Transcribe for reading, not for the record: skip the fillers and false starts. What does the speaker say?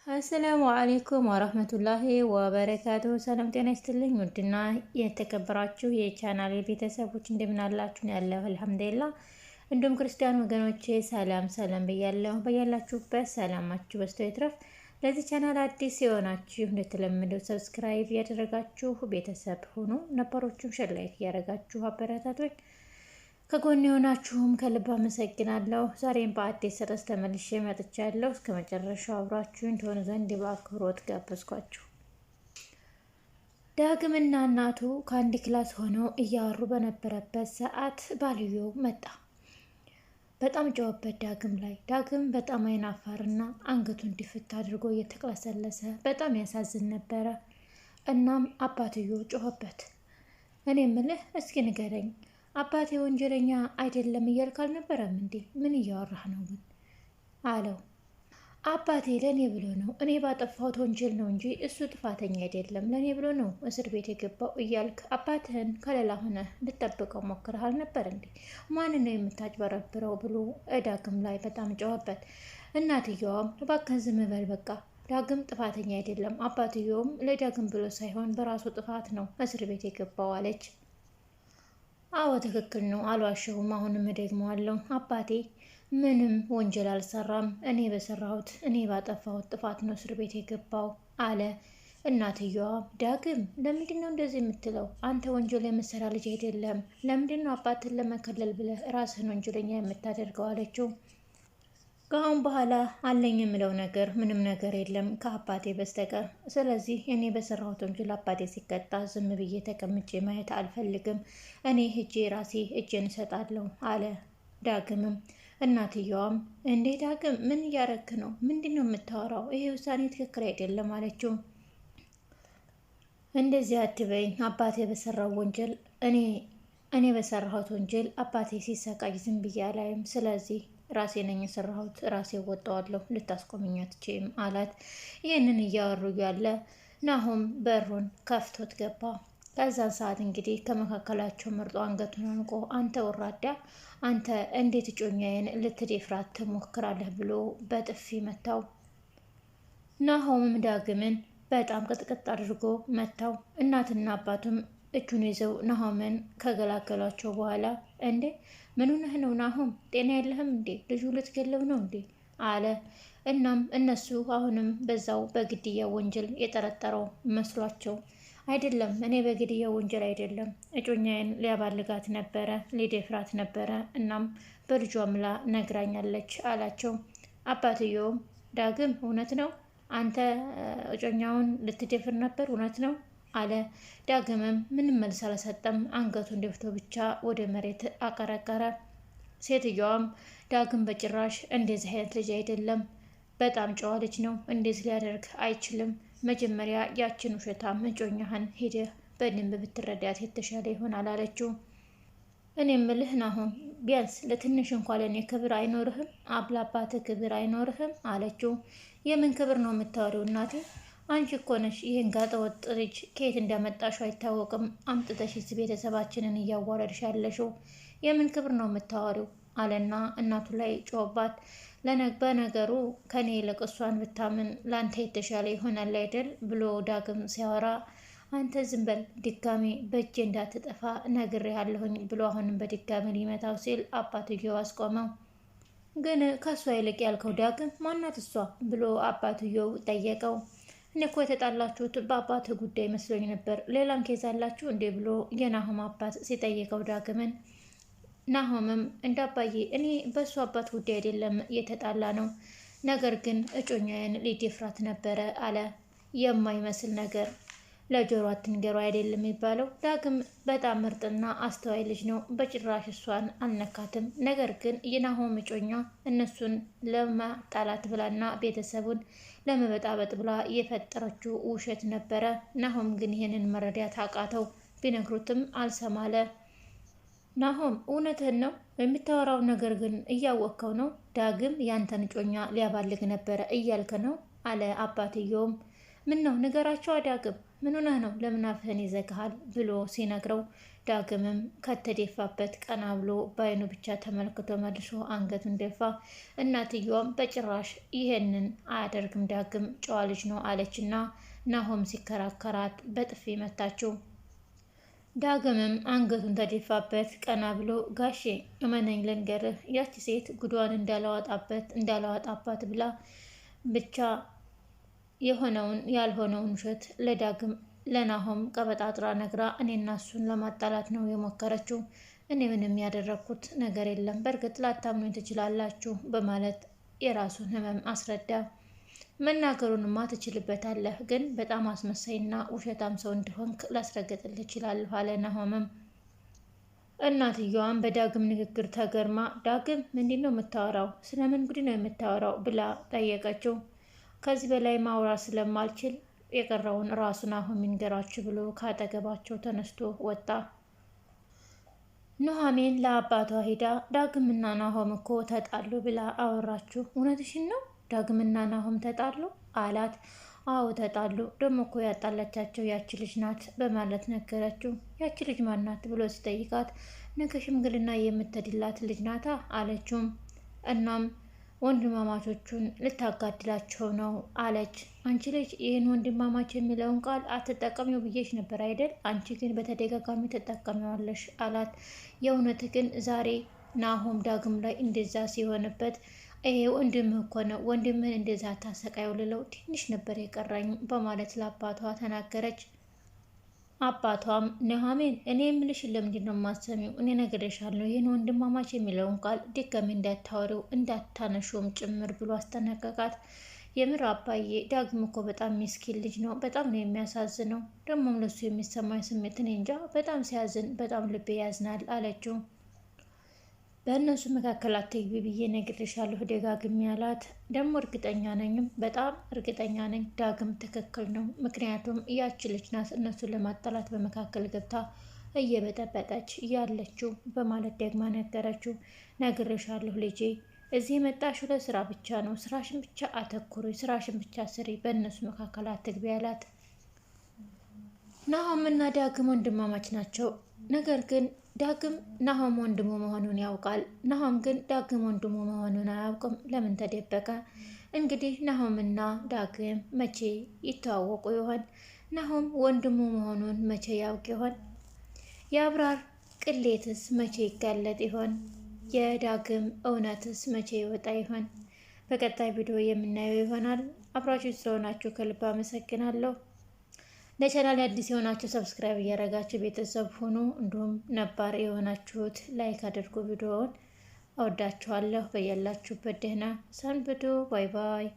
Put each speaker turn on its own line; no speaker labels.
አሰላሙ አለይኩም ወራህመቱላሂ ወበረካቱሁ። ሰላም ጤና ይስጥልኝ። ውድና የተከበራችሁ የቻናሌ ቤተሰቦች እንደምን አላችሁ? ያለው አልሐምዱሊላህ። እንዲሁም ክርስቲያን ወገኖቼ ሰላም ብያለሁ። በያላችሁበት ሰላማችሁ በዝቶ ይትረፍ። ለዚህ ቻናል አዲስ የሆናችሁ እንደተለመደው ሰብስክራይብ ያደረጋችሁ ቤተሰብ ሁኑ። ነባሮቹም ሼር ላይክ ያደረጋችሁ አበረታቶች ከጎን የሆናችሁም ከልብ አመሰግናለሁ። ዛሬም በአዲስ ርዕስ ተመልሼ መጥቻለሁ። እስከ መጨረሻው አብራችሁን ትሆኑ ዘንድ በአክብሮት ጋበዝኳችሁ። ዳግምና እናቱ ከአንድ ክላስ ሆነው እያወሩ በነበረበት ሰዓት ባልየው መጣ። በጣም ጨዋበት ዳግም ላይ። ዳግም በጣም አይናፋርና አንገቱን ድፍት አድርጎ እየተቅለሰለሰ በጣም ያሳዝን ነበረ። እናም አባትየው ጮኸበት። እኔ ምልህ እስኪ ንገረኝ፣ አባቴ ወንጀለኛ አይደለም እያልክ አልነበረም እንዴ? ምን እያወራህ ነው ግን አለው። አባቴ ለእኔ ብሎ ነው፣ እኔ ባጠፋሁት ወንጀል ነው እንጂ እሱ ጥፋተኛ አይደለም፣ ለእኔ ብሎ ነው እስር ቤት የገባው እያልክ አባትህን ከሌላ ሆነ ልጠብቀው ሞክረህ አልነበር እንዴ? ማንን ነው የምታጭበረብረው ብሎ ዳግም ላይ በጣም ጨዋበት። እናትየዋም እባክህን ዝም በል በቃ፣ ዳግም ጥፋተኛ አይደለም፣ አባትየውም ለዳግም ብሎ ሳይሆን በራሱ ጥፋት ነው እስር ቤት የገባው አለች። አዎ ትክክል ነው፣ አልዋሸሁም። አሁንም እደግመዋለሁ፣ አባቴ ምንም ወንጀል አልሰራም። እኔ ባጠፋሁት ጥፋት ነው እስር ቤት የገባው አለ። እናትየዋ ዳግም ለምንድን ነው እንደዚህ የምትለው? አንተ ወንጀል የምትሰራ ልጅ አይደለም። ለምንድን ነው አባትን ለመከለል ብለህ ራስህን ወንጀለኛ የምታደርገው? አለችው። ከአሁን በኋላ አለኝ የምለው ነገር ምንም ነገር የለም ከአባቴ በስተቀር። ስለዚህ እኔ በሰራሁት ወንጀል አባቴ ሲቀጣ ዝም ብዬ ተቀምጬ ማየት አልፈልግም። እኔ ሄጄ ራሴ እጄን እሰጣለሁ አለ። ዳግምም እናትየዋም እንዴ ዳግም ምን እያረክ ነው? ምንድን ነው የምታወራው? ይሄ ውሳኔ ትክክል አይደለም አለችው። እንደዚህ አትበይኝ፣ አባቴ በሰራው ወንጀል እኔ በሰራሁት ወንጀል አባቴ ሲሰቃይ ዝም ብዬ አላይም። ስለዚህ ራሴ ነኝ የሰራሁት፣ ራሴ ወጣዋለሁ፣ ልታስቆመኝ አትችይም አላት። ይህንን እያወሩ ያለ ናሆም በሩን ከፍቶት ገባ። ከዛን ሰዓት እንግዲህ ከመካከላቸው መርጦ አንገቱን አንቆ አንተ ወራዳ፣ አንተ እንዴት እጮኛዬን ልትደፍራት ትሞክራለህ ብሎ በጥፊ መታው። ናሆምም ዳግምን በጣም ቅጥቅጥ አድርጎ መታው። እናትና አባቱም እጁን ይዘው ናሆምን ከገላገሏቸው በኋላ እንዴ ምን ሆነህ ነው ናሆም? ጤና የለህም እንዴ? ልጁ ልትገለው ነው እንዴ? አለ። እናም እነሱ አሁንም በዛው በግድያ ወንጀል የጠረጠረው መስሏቸው አይደለም፣ እኔ በግድያ ወንጀል አይደለም፣ እጮኛዬን ሊያባልጋት ነበረ፣ ሊደፍራት ነበረ፣ እናም በልጇ ምላ ነግራኛለች አላቸው። አባትየውም ዳግም እውነት ነው? አንተ እጮኛውን ልትደፍር ነበር? እውነት ነው አለ። ዳግምም ምንም መልስ አልሰጠም። አንገቱን ደፍቶ ብቻ ወደ መሬት አቀረቀረ። ሴትዮዋም ዳግም በጭራሽ እንደዚህ አይነት ልጅ አይደለም፣ በጣም ጨዋ ልጅ ነው፣ እንደዚህ ሊያደርግ አይችልም። መጀመሪያ ያችን ውሸታም እጮኛህን ሄደህ በደንብ ብትረዳት የተሻለ ይሆናል አለችው። እኔ ምልህ ናሆም ቢያንስ ለትንሽ እንኳን ለእኔ ክብር አይኖርህም? አባትህ ክብር አይኖርህም አለችው። የምን ክብር ነው የምታወሪው እናቴ? አንቺ እኮ ነሽ ይህን ጋጠወጥ ልጅ ከየት እንዳመጣሽው አይታወቅም አምጥተሽ ቤተሰባችንን እያዋረድሽ ያለሽው። የምን ክብር ነው የምታወሪው? አለና እናቱ ላይ ጮባት። በነገሩ ከኔ ይልቅ እሷን ብታምን ለአንተ የተሻለ ይሆናል አይደል ብሎ ዳግም ሲያወራ አንተ ዝም በል ድጋሜ በእጄ እንዳትጠፋ ነግሬሃለሁኝ ብሎ አሁንም በድጋሜ ሊመታው ሲል አባትየው አስቆመው። ግን ከእሷ ይልቅ ያልከው ዳግም ማናት እሷ ብሎ አባትየው ጠየቀው። እኔ እኮ የተጣላችሁት በአባትህ ጉዳይ መስሎኝ ነበር፣ ሌላም ኬዝ አላችሁ እንዴ ብሎ የናሆም አባት ሲጠይቀው ዳግምን ናሆምም እንደ አባዬ እኔ በእሱ አባት ጉዳይ አይደለም የተጣላ ነው፣ ነገር ግን እጮኛዬን ሊደፍራት ነበረ አለ። የማይመስል ነገር ለጆሮ አትንገሩ አይደለም የሚባለው። ዳግም በጣም ምርጥና አስተዋይ ልጅ ነው፣ በጭራሽ እሷን አልነካትም። ነገር ግን የናሆም እጮኛ እነሱን ለማጣላት ብላና ቤተሰቡን ለመበጣበጥ ብላ የፈጠረችው ውሸት ነበረ። ናሆም ግን ይህንን መረዳት አቃተው። ቢነግሩትም አልሰማለ። ናሆም እውነትህን ነው የምታወራው ነገር ግን እያወቅከው ነው? ዳግም ያንተን እጮኛ ሊያባልግ ነበረ እያልክ ነው አለ። አባትየውም ምን ነው ንገራቸው ዳግም ምን ሆነህ ነው? ለምን አፍህን ይዘግሃል ብሎ ሲነግረው ዳግምም ከተደፋበት ቀና ብሎ በአይኑ ብቻ ተመልክቶ መልሶ አንገቱን ደፋ። እናትየዋም በጭራሽ ይሄንን አያደርግም ዳግም ጨዋ ልጅ ነው አለችና ናሆም ሲከራከራት በጥፊ መታችው። ዳግምም አንገቱን ተደፋበት ቀና ብሎ ጋሼ እመነኝ ልንገርህ ያቺ ሴት ጉዷን እንዳላወጣባት ብላ ብቻ የሆነውን ያልሆነውን ውሸት ለናሆም ቀበጣጥራ ነግራ እኔና እሱን ለማጣላት ነው የሞከረችው። እኔ ምንም ያደረኩት ነገር የለም፣ በእርግጥ ላታምኑኝ ትችላላችሁ በማለት የራሱን ህመም አስረዳ። መናገሩንማ ትችልበታለህ፣ ግን በጣም አስመሳይና ውሸታም ሰው እንደሆንክ ላስረግጥልህ እችላለሁ አለ ናሆምም። እናትየዋም በዳግም ንግግር ተገርማ ዳግም ምንድን ነው የምታወራው? ስለምን ጉድ ነው የምታወራው? ብላ ጠየቀችው። ከዚህ በላይ ማውራት ስለማልችል የቀረውን ራሱ ናሆም ይንገራችሁ ብሎ ካጠገባቸው ተነስቶ ወጣ። ኑሐሚን ለአባቷ ሄዳ ዳግምና ናሆም እኮ ተጣሉ ብላ አወራችሁ። እውነትሽን ነው? ዳግምና ናሆም ተጣሉ አላት። አዎ ተጣሉ፣ ደግሞ እኮ ያጣላቻቸው ያቺ ልጅ ናት በማለት ነገረችው። ያቺ ልጅ ማናት ብሎ ሲጠይቃት ነገ ሽምግልና የምትሄድላት ልጅ ናታ አለችው። እናም ወንድማማቾቹን ልታጋድላቸው ነው አለች። አንቺ ልጅ ይህን ወንድማማች የሚለውን ቃል አትጠቀሚው ብዬሽ ነበር አይደል? አንቺ ግን በተደጋጋሚ ትጠቀሚዋለሽ አላት። የእውነት ግን ዛሬ ናሆም ዳግም ላይ እንደዛ ሲሆንበት ይሄ ወንድምህ እኮ ነው፣ ወንድምህን እንደዛ ታሰቃየው ልለው ትንሽ ነበር የቀራኝ በማለት ለአባቷ ተናገረች። አባቷም ኑሐሚን እኔ የምልሽን ለምንድን ነው የማትሰሚው? እኔ ነግሬሻለሁ ይህን ወንድማማች የሚለውን ቃል ድጋሚ እንዳታወሪው እንዳታነሹም ጭምር ብሎ አስጠነቀቃት። የምር አባዬ ዳግም እኮ በጣም ሚስኪን ልጅ ነው፣ በጣም ነው የሚያሳዝነው። ደግሞም ለሱ የሚሰማኝ ስሜት እኔ እንጃ፣ በጣም ሲያዝን በጣም ልቤ ያዝናል አለችው። በእነሱ መካከል አትግቢ ብዬ ነግሬሻለሁ ደጋግሜ አላት። ደግሞ እርግጠኛ ነኝም በጣም እርግጠኛ ነኝ ዳግም ትክክል ነው፣ ምክንያቱም ያቺ ልጅ ናት እነሱን ለማጣላት በመካከል ገብታ እየበጠበጠች ያለችው በማለት ደግማ ነገረችው። ነግሬሻለሁ ልጄ፣ እዚህ የመጣሽው ለስራ ብቻ ነው፣ ስራሽን ብቻ አተኩሪ፣ ስራሽን ብቻ ስሪ፣ በእነሱ መካከል አትግቢ አላት። ናሆም እና ዳግም ወንድማማች ናቸው። ነገር ግን ዳግም ናሆም ወንድሙ መሆኑን ያውቃል። ናሆም ግን ዳግም ወንድሙ መሆኑን አያውቅም። ለምን ተደበቀ? እንግዲህ ናሆምና ዳግም መቼ ይተዋወቁ ይሆን? ናሆም ወንድሙ መሆኑን መቼ ያውቅ ይሆን? የአብራር ቅሌትስ መቼ ይጋለጥ ይሆን? የዳግም እውነትስ መቼ ይወጣ ይሆን? በቀጣይ ቪዲዮ የምናየው ይሆናል። አብራችሁ ስለሆናችሁ ከልብ አመሰግናለሁ። ለቻናል አዲስ የሆናችሁ ሰብስክራይብ እያደረጋችሁ ቤተሰብ ሁኑ። እንዲሁም ነባር የሆናችሁት ላይክ አድርጉ። ቪዲዮውን እወዳችኋለሁ። በያላችሁበት ደህና ሰንብቱ። ባይ ባይ።